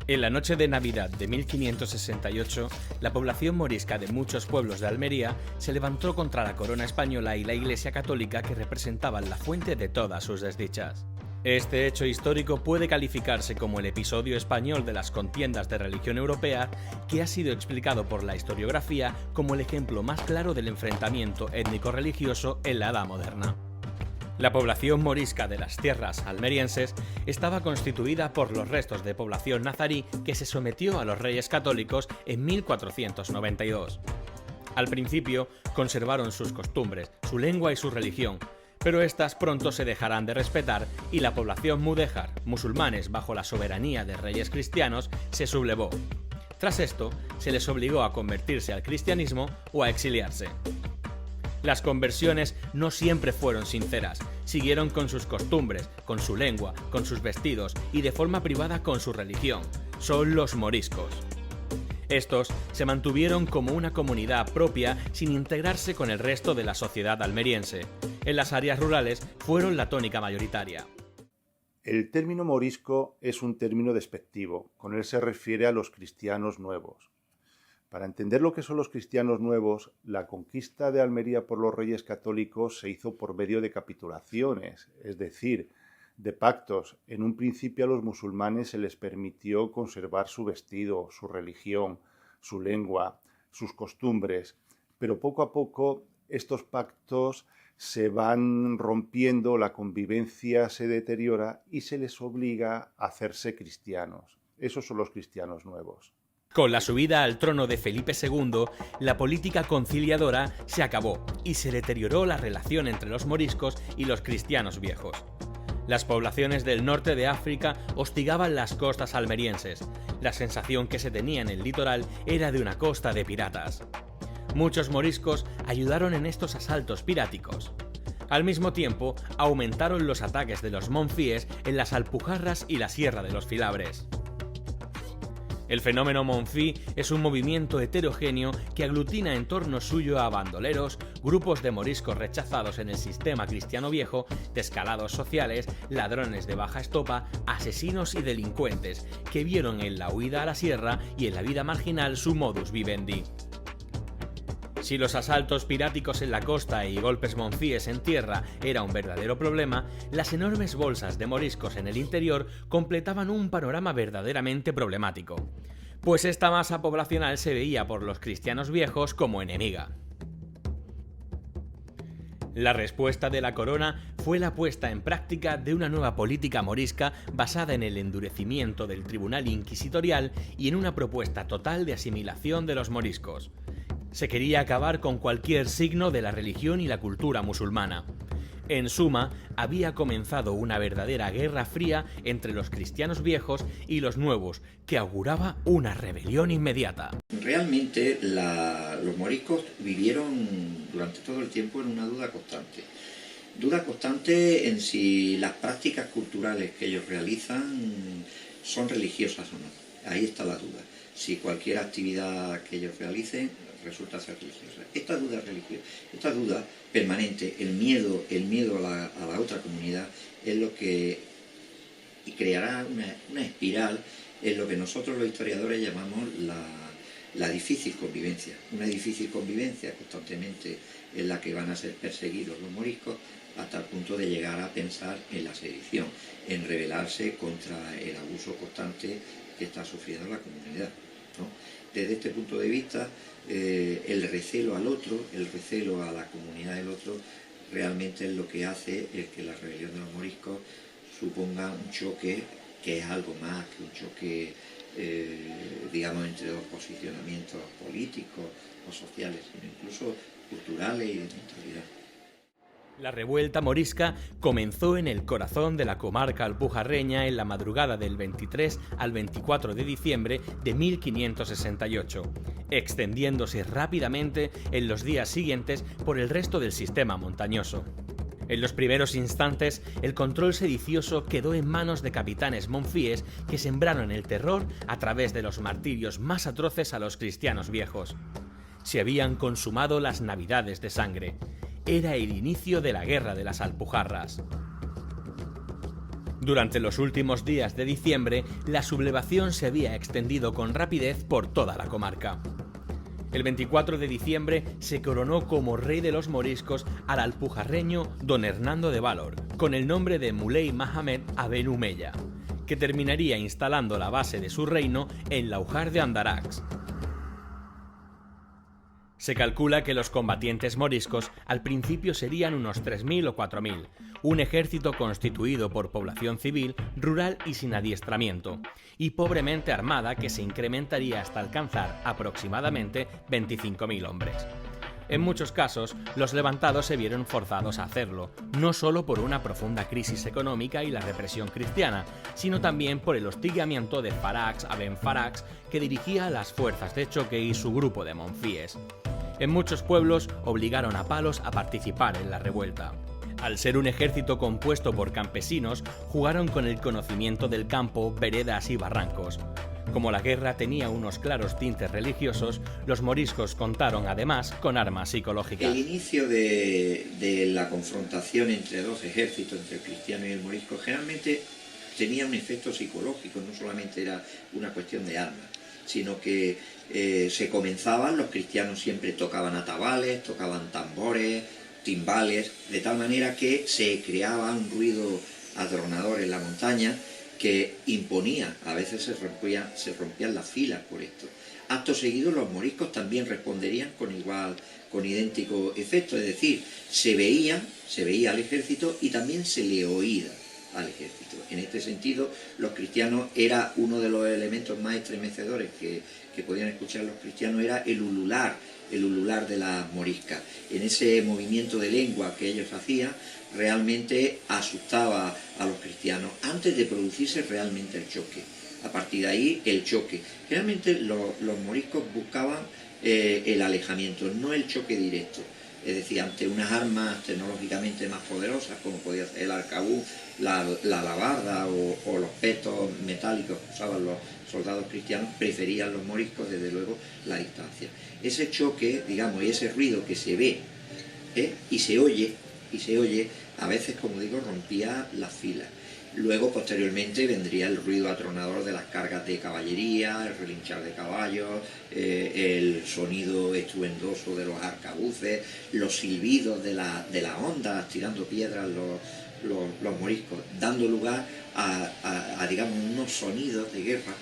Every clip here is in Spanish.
En la noche de Navidad de 1568, la población morisca de muchos pueblos de Almería se levantó contra la corona española y la Iglesia católica que representaban la fuente de todas sus desdichas. Este hecho histórico puede calificarse como el episodio español de las contiendas de religión europea, que ha sido explicado por la historiografía como el ejemplo más claro del enfrentamiento étnico-religioso en la Edad Moderna. La población morisca de las tierras almerienses estaba constituida por los restos de población nazarí que se sometió a los reyes católicos en 1492. Al principio conservaron sus costumbres, su lengua y su religión, pero estas pronto se dejarán de respetar y la población mudéjar, musulmanes bajo la soberanía de reyes cristianos, se sublevó. Tras esto, se les obligó a convertirse al cristianismo o a exiliarse. Las conversiones no siempre fueron sinceras, siguieron con sus costumbres, con su lengua, con sus vestidos y de forma privada con su religión. Son los moriscos. Estos se mantuvieron como una comunidad propia sin integrarse con el resto de la sociedad almeriense. En las áreas rurales fueron la tónica mayoritaria. El término morisco es un término despectivo, con él se refiere a los cristianos nuevos. Para entender lo que son los cristianos nuevos, la conquista de Almería por los reyes católicos se hizo por medio de capitulaciones, es decir, de pactos. En un principio a los musulmanes se les permitió conservar su vestido, su religión, su lengua, sus costumbres, pero poco a poco estos pactos se van rompiendo, la convivencia se deteriora y se les obliga a hacerse cristianos. Esos son los cristianos nuevos. Con la subida al trono de Felipe II, la política conciliadora se acabó y se deterioró la relación entre los moriscos y los cristianos viejos. Las poblaciones del norte de África hostigaban las costas almerienses. La sensación que se tenía en el litoral era de una costa de piratas. Muchos moriscos ayudaron en estos asaltos piráticos. Al mismo tiempo, aumentaron los ataques de los monfíes en las Alpujarras y la Sierra de los Filabres. El fenómeno monfí es un movimiento heterogéneo que aglutina en torno suyo a bandoleros, grupos de moriscos rechazados en el sistema cristiano viejo, descalados sociales, ladrones de baja estopa, asesinos y delincuentes, que vieron en la huida a la sierra y en la vida marginal su modus vivendi. Si los asaltos piráticos en la costa y golpes monfíes en tierra era un verdadero problema, las enormes bolsas de moriscos en el interior completaban un panorama verdaderamente problemático, pues esta masa poblacional se veía por los cristianos viejos como enemiga. La respuesta de la corona fue la puesta en práctica de una nueva política morisca basada en el endurecimiento del tribunal inquisitorial y en una propuesta total de asimilación de los moriscos. Se quería acabar con cualquier signo de la religión y la cultura musulmana. En suma, había comenzado una verdadera guerra fría entre los cristianos viejos y los nuevos, que auguraba una rebelión inmediata. Realmente los moriscos vivieron durante todo el tiempo en una duda constante. Duda constante en si las prácticas culturales que ellos realizan son religiosas o no. Ahí está la duda. Si cualquier actividad que ellos realicen resulta ser religiosa. Esta duda permanente, el miedo a la otra comunidad, es lo que creará una espiral en lo que nosotros los historiadores llamamos la difícil convivencia. Una difícil convivencia constantemente en la que van a ser perseguidos los moriscos hasta el punto de llegar a pensar en la sedición, en rebelarse contra el abuso constante que está sufriendo la comunidad, ¿no? Desde este punto de vista, el recelo al otro, el recelo a la comunidad del otro, realmente es lo que hace que la rebelión de los moriscos suponga un choque que es algo más que un choque, digamos, entre dos posicionamientos políticos o sociales, sino incluso culturales y de mentalidad. La revuelta morisca comenzó en el corazón de la comarca alpujarreña en la madrugada del 23 al 24 de diciembre de 1568, extendiéndose rápidamente en los días siguientes por el resto del sistema montañoso. En los primeros instantes, el control sedicioso quedó en manos de capitanes monfíes que sembraron el terror a través de los martirios más atroces a los cristianos viejos. Se habían consumado las navidades de sangre. Era el inicio de la guerra de las Alpujarras. Durante los últimos días de diciembre, la sublevación se había extendido con rapidez por toda la comarca. El 24 de diciembre se coronó como rey de los moriscos al alpujarreño don Hernando de Valor, con el nombre de Muley Mahamed Aben Humeya, que terminaría instalando la base de su reino en Laujar de Andarax. Se calcula que los combatientes moriscos al principio serían unos 3.000 o 4.000, un ejército constituido por población civil, rural y sin adiestramiento, y pobremente armada que se incrementaría hasta alcanzar aproximadamente 25.000 hombres. En muchos casos, los levantados se vieron forzados a hacerlo, no solo por una profunda crisis económica y la represión cristiana, sino también por el hostigamiento de Farax Aben Farax, que dirigía a las fuerzas de choque y su grupo de monfíes. En muchos pueblos obligaron a palos a participar en la revuelta. Al ser un ejército compuesto por campesinos, jugaron con el conocimiento del campo, veredas y barrancos. Como la guerra tenía unos claros tintes religiosos, los moriscos contaron además con armas psicológicas. El inicio de la confrontación entre dos ejércitos, entre el cristiano y el morisco, generalmente tenía un efecto psicológico, no solamente era una cuestión de armas, sino que se comenzaban, los cristianos siempre tocaban atabales, tocaban tambores, timbales, de tal manera que se creaba un ruido atronador en la montaña que imponía, a veces se rompían las filas por esto. Acto seguido los moriscos también responderían con idéntico efecto, es decir, se veía al ejército y también se le oía al ejército. En este sentido, los cristianos era uno de los elementos más estremecedores que podían escuchar los cristianos, era el ulular de las moriscas. En ese movimiento de lengua que ellos hacían, realmente asustaba a los cristianos antes de producirse realmente el choque. A partir de ahí, el choque. Generalmente los moriscos buscaban el alejamiento, no el choque directo. Es decir, ante unas armas tecnológicamente más poderosas, como podía ser el arcabuz, la alabarda o los petos metálicos que usaban los soldados cristianos, preferían los moriscos, desde luego, la distancia. Ese choque, digamos, y ese ruido que se ve y se oye, a veces, como digo, rompía las filas. Luego, posteriormente, vendría el ruido atronador de las cargas de caballería, el relinchar de caballos, el sonido estruendoso de los arcabuces, los silbidos de las ondas tirando piedras los moriscos, dando lugar a digamos, unos sonidos de guerra,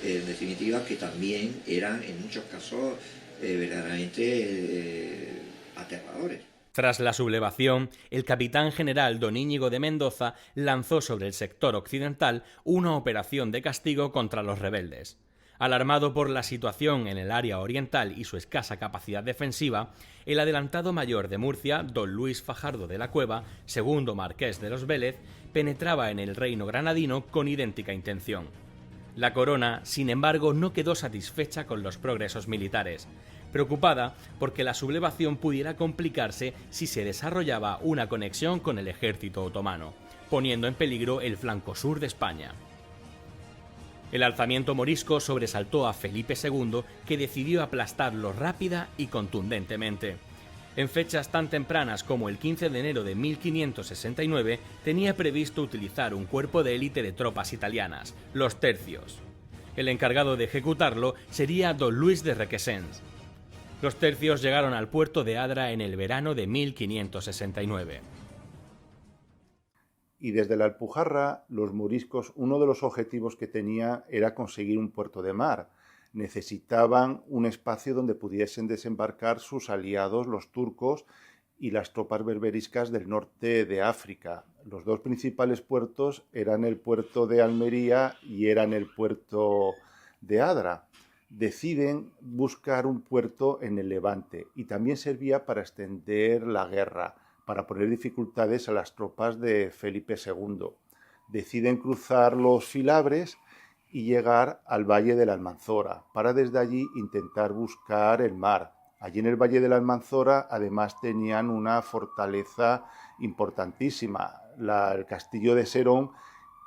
en definitiva, que también eran, en muchos casos, verdaderamente aterradores. Tras la sublevación, el capitán general don Íñigo de Mendoza lanzó sobre el sector occidental una operación de castigo contra los rebeldes. Alarmado por la situación en el área oriental y su escasa capacidad defensiva, el adelantado mayor de Murcia, don Luis Fajardo de la Cueva, segundo marqués de los Vélez, penetraba en el reino granadino con idéntica intención. La corona, sin embargo, no quedó satisfecha con los progresos militares, preocupada porque la sublevación pudiera complicarse si se desarrollaba una conexión con el ejército otomano, poniendo en peligro el flanco sur de España. El alzamiento morisco sobresaltó a Felipe II, que decidió aplastarlo rápida y contundentemente. En fechas tan tempranas como el 15 de enero de 1569, tenía previsto utilizar un cuerpo de élite de tropas italianas, los tercios. El encargado de ejecutarlo sería don Luis de Requesens. Los tercios llegaron al puerto de Adra en el verano de 1569. Y desde la Alpujarra, los moriscos, uno de los objetivos que tenía era conseguir un puerto de mar. Necesitaban un espacio donde pudiesen desembarcar sus aliados, los turcos, y las tropas berberiscas del norte de África. Los dos principales puertos eran el puerto de Almería y eran el puerto de Adra. Deciden buscar un puerto en el Levante y también servía para extender la guerra, para poner dificultades a las tropas de Felipe II. Deciden cruzar los Filabres y llegar al Valle de la Almanzora, para desde allí intentar buscar el mar. Allí en el Valle de la Almanzora además tenían una fortaleza importantísima, el castillo de Serón,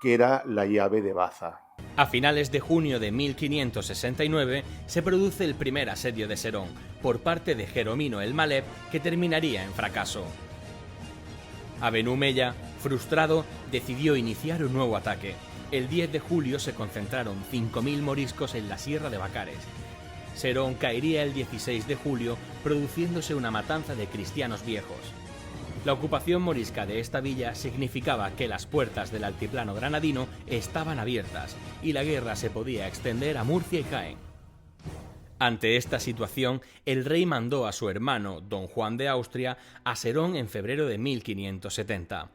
que era la llave de Baza. A finales de junio de 1569 se produce el primer asedio de Serón por parte de Jeromino el Maleb, que terminaría en fracaso. Abenú Mella, frustrado, decidió iniciar un nuevo ataque. El 10 de julio se concentraron 5.000 moriscos en la Sierra de Bacares. Serón caería el 16 de julio, produciéndose una matanza de cristianos viejos. La ocupación morisca de esta villa significaba que las puertas del altiplano granadino estaban abiertas y la guerra se podía extender a Murcia y Jaén. Ante esta situación, el rey mandó a su hermano, don Juan de Austria, a Serón en febrero de 1570.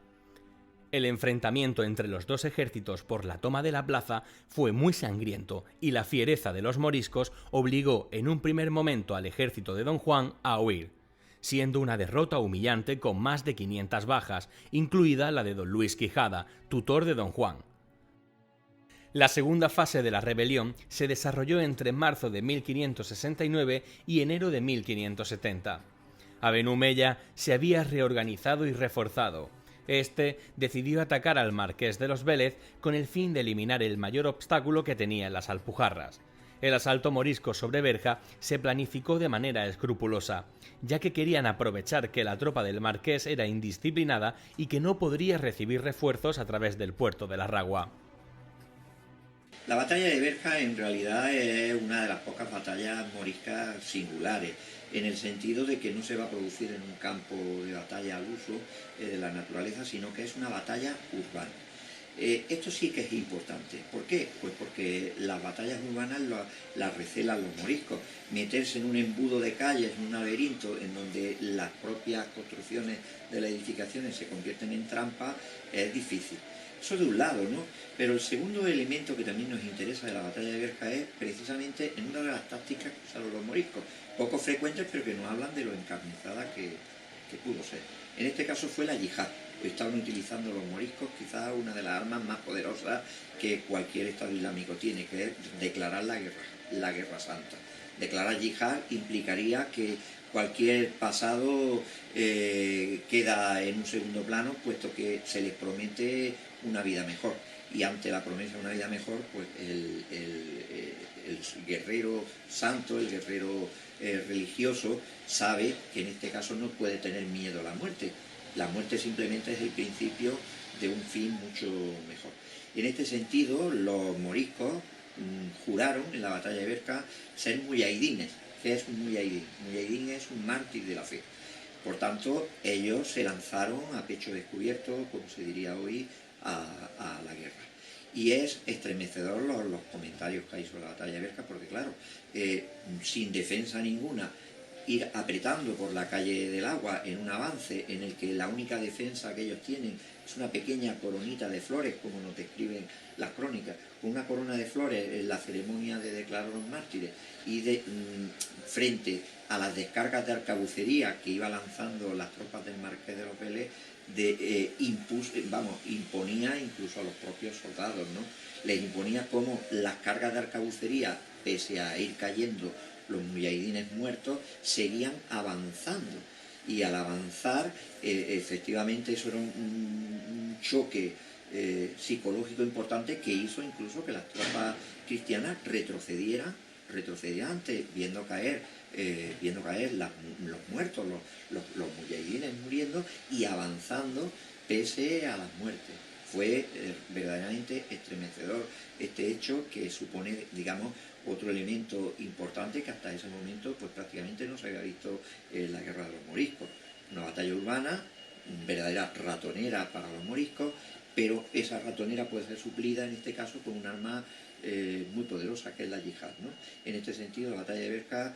El enfrentamiento entre los dos ejércitos por la toma de la plaza fue muy sangriento y la fiereza de los moriscos obligó en un primer momento al ejército de don Juan a huir, siendo una derrota humillante con más de 500 bajas, incluida la de don Luis Quijada, tutor de don Juan. La segunda fase de la rebelión se desarrolló entre marzo de 1569 y enero de 1570. Abenú Mella se había reorganizado y reforzado. Este decidió atacar al marqués de los Vélez con el fin de eliminar el mayor obstáculo que tenía en las Alpujarras. El asalto morisco sobre Berja se planificó de manera escrupulosa, ya que querían aprovechar que la tropa del marqués era indisciplinada y que no podría recibir refuerzos a través del puerto de la Ragua. La batalla de Berja en realidad es una de las pocas batallas moriscas singulares, en el sentido de que no se va a producir en un campo de batalla al uso de la naturaleza, sino que es una batalla urbana. Esto sí que es importante. ¿Por qué? Pues porque las batallas urbanas las recelan los moriscos. Meterse en un embudo de calles, en un laberinto, en donde las propias construcciones de las edificaciones se convierten en trampas, es difícil. Eso de un lado, ¿no? Pero el segundo elemento que también nos interesa de la batalla de Berja es precisamente en una de las tácticas que usaron los moriscos, poco frecuentes pero que nos hablan de lo encarnizada que pudo ser. En este caso fue la yihad. Estaban utilizando los moriscos quizás una de las armas más poderosas que cualquier Estado islámico tiene, que es declarar la guerra santa. Declarar yihad implicaría que cualquier pasado queda en un segundo plano, puesto que se les promete una vida mejor. Y ante la promesa de una vida mejor, pues el guerrero santo, el guerrero religioso, sabe que en este caso no puede tener miedo a la muerte. La muerte simplemente es el principio de un fin mucho mejor. En este sentido, los moriscos juraron en la batalla de Berja ser muyahidines. ¿Qué es un muyahidín? Muyahidín es un mártir de la fe. Por tanto, ellos se lanzaron a pecho descubierto, como se diría hoy, a la guerra. Y es estremecedor los comentarios que hay sobre la batalla de Berja, porque claro, sin defensa ninguna, ir apretando por la calle del agua en un avance en el que la única defensa que ellos tienen es una pequeña coronita de flores, como nos describen las crónicas, con una corona de flores en la ceremonia de declarar los mártires, y frente a las descargas de arcabucería que iba lanzando las tropas del marqués de los Vélez, imponía incluso a los propios soldados, ¿no? Les imponía cómo las cargas de arcabucería, pese a ir cayendo los muyahidines muertos, seguían avanzando. Y al avanzar, efectivamente, eso era un choque psicológico importante que hizo incluso que las tropas cristianas retrocedieran ante, viendo caer los muertos, los muyahidines muriendo y avanzando pese a las muertes. Fue verdaderamente estremecedor este hecho, que supone, digamos, otro elemento importante que hasta ese momento pues prácticamente no se había visto en la guerra de los moriscos. Una batalla urbana, verdadera ratonera para los moriscos, pero esa ratonera puede ser suplida en este caso con un arma muy poderosa, que es la yihad, ¿no? En este sentido, la batalla de Berja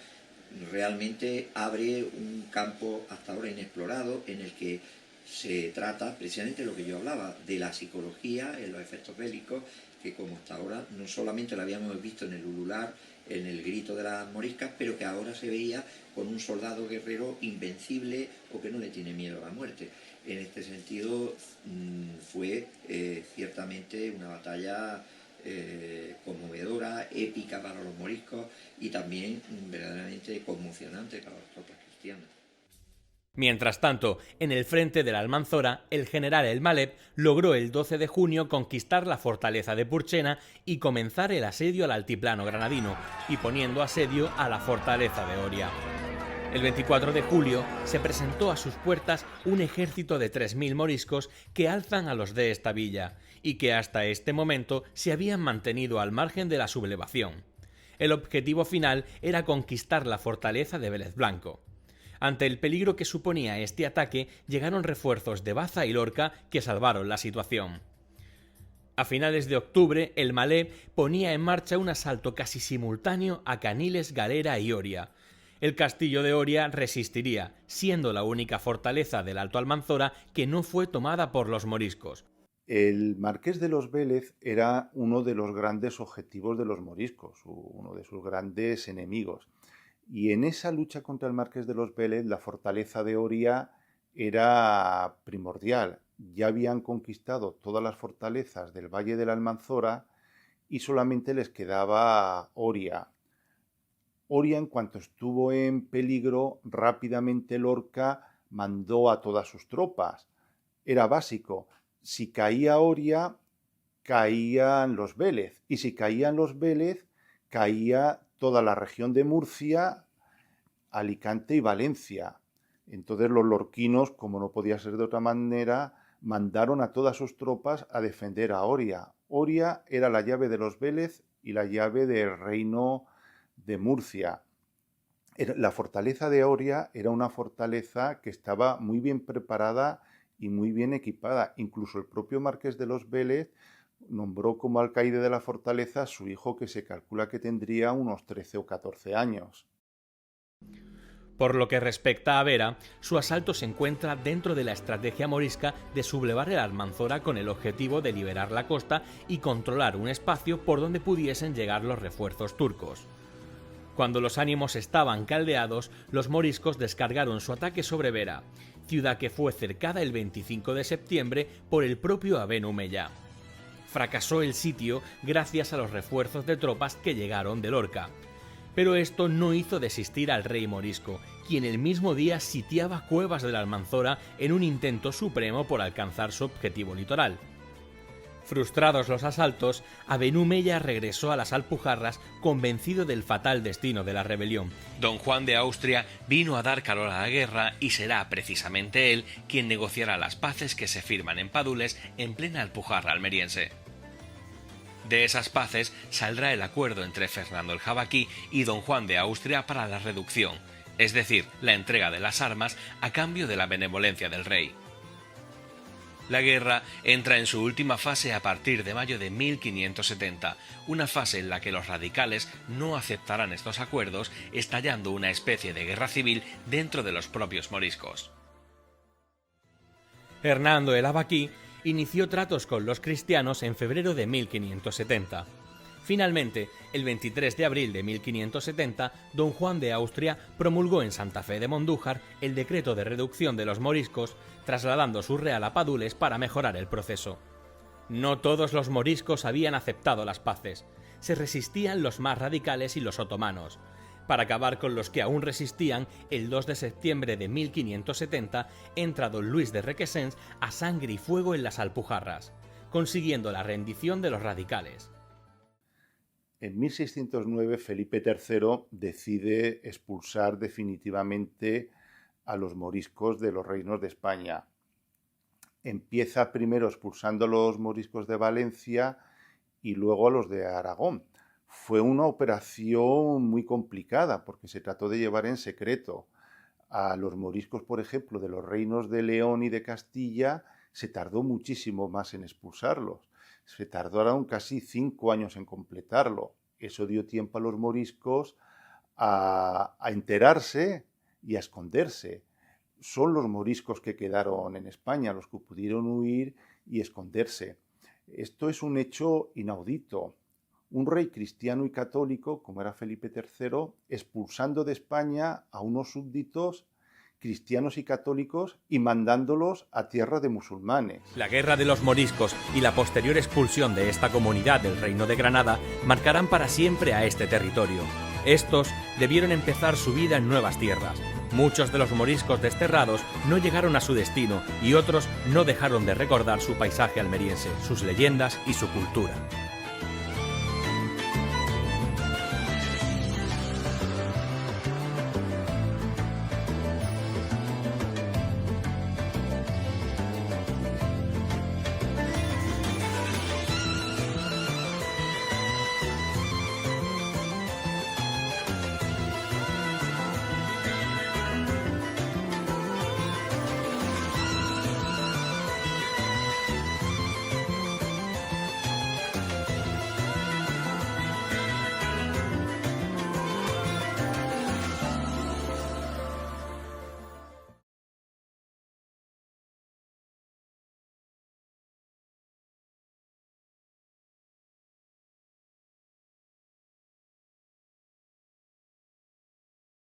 realmente abre un campo hasta ahora inexplorado, en el que se trata precisamente lo que yo hablaba, de la psicología en los efectos bélicos, que como hasta ahora no solamente lo habíamos visto en el ulular, en el grito de las moriscas, pero que ahora se veía con un soldado guerrero invencible o que no le tiene miedo a la muerte. En este sentido fue ciertamente una batalla conmovedora, épica para los moriscos y también verdaderamente conmocionante para las tropas cristianas. Mientras tanto, en el frente de la Almanzora, el general El Maleb logró el 12 de junio conquistar la fortaleza de Purchena y comenzar el asedio al altiplano granadino, y poniendo asedio a la fortaleza de Oria. El 24 de julio se presentó a sus puertas un ejército de 3.000 moriscos que alzan a los de esta villa y que hasta este momento se habían mantenido al margen de la sublevación. El objetivo final era conquistar la fortaleza de Vélez Blanco. Ante el peligro que suponía este ataque, llegaron refuerzos de Baza y Lorca que salvaron la situación. A finales de octubre, el Malé ponía en marcha un asalto casi simultáneo a Caniles, Galera y Oria. El castillo de Oria resistiría, siendo la única fortaleza del Alto Almanzora que no fue tomada por los moriscos. El marqués de los Vélez era uno de los grandes objetivos de los moriscos, uno de sus grandes enemigos. Y en esa lucha contra el marqués de los Vélez, la fortaleza de Oria era primordial. Ya habían conquistado todas las fortalezas del Valle del Almanzora y solamente les quedaba Oria. Oria, en cuanto estuvo en peligro, rápidamente Lorca mandó a todas sus tropas. Era básico. Si caía Oria, caían los Vélez. Y si caían los Vélez, caía toda la región de Murcia, Alicante y Valencia. Entonces los lorquinos, como no podía ser de otra manera, mandaron a todas sus tropas a defender a Oria. Oria era la llave de los Vélez y la llave del reino de Murcia. La fortaleza de Oria era una fortaleza que estaba muy bien preparada y muy bien equipada. Incluso el propio marqués de los Vélez nombró como alcaide de la fortaleza a su hijo, que se calcula que tendría unos 13 o 14 años. Por lo que respecta a Vera, su asalto se encuentra dentro de la estrategia morisca de sublevar el Almanzora con el objetivo de liberar la costa y controlar un espacio por donde pudiesen llegar los refuerzos turcos. Cuando los ánimos estaban caldeados, los moriscos descargaron su ataque sobre Vera, ciudad que fue cercada el 25 de septiembre por el propio Aben Humeya. Fracasó el sitio gracias a los refuerzos de tropas que llegaron de Lorca. Pero esto no hizo desistir al rey morisco, quien el mismo día sitiaba Cuevas del Almanzora en un intento supremo por alcanzar su objetivo litoral. Frustrados los asaltos, Aben Humeya regresó a las Alpujarras convencido del fatal destino de la rebelión. Don Juan de Austria vino a dar calor a la guerra y será precisamente él quien negociará las paces que se firman en Padules en plena Alpujarra almeriense. De esas paces saldrá el acuerdo entre Fernando el Jabaquí y Don Juan de Austria para la reducción, es decir, la entrega de las armas a cambio de la benevolencia del rey. La guerra entra en su última fase a partir de mayo de 1570, una fase en la que los radicales no aceptarán estos acuerdos, estallando una especie de guerra civil dentro de los propios moriscos. Hernando el Jabaquí inició tratos con los cristianos en febrero de 1570. Finalmente, el 23 de abril de 1570, Don Juan de Austria promulgó en Santa Fe de Mondújar el decreto de reducción de los moriscos, trasladando su real a Padules para mejorar el proceso. No todos los moriscos habían aceptado las paces. Se resistían los más radicales y los otomanos. Para acabar con los que aún resistían, el 2 de septiembre de 1570 entra don Luis de Requesens a sangre y fuego en las Alpujarras, consiguiendo la rendición de los radicales. En 1609 Felipe III decide expulsar definitivamente a los moriscos de los reinos de España. Empieza primero expulsando a los moriscos de Valencia y luego a los de Aragón. Fue una operación muy complicada porque se trató de llevar en secreto. A los moriscos, por ejemplo, de los reinos de León y de Castilla, se tardó muchísimo más en expulsarlos. Se tardaron casi 5 años en completarlo. Eso dio tiempo a los moriscos a enterarse y a esconderse. Son los moriscos que quedaron en España los que pudieron huir y esconderse. Esto es un hecho inaudito. Un rey cristiano y católico, como era Felipe III, expulsando de España a unos súbditos cristianos y católicos y mandándolos a tierra de musulmanes. La guerra de los moriscos y la posterior expulsión de esta comunidad del Reino de Granada marcarán para siempre a este territorio. Estos debieron empezar su vida en nuevas tierras. Muchos de los moriscos desterrados no llegaron a su destino y otros no dejaron de recordar su paisaje almeriense, sus leyendas y su cultura.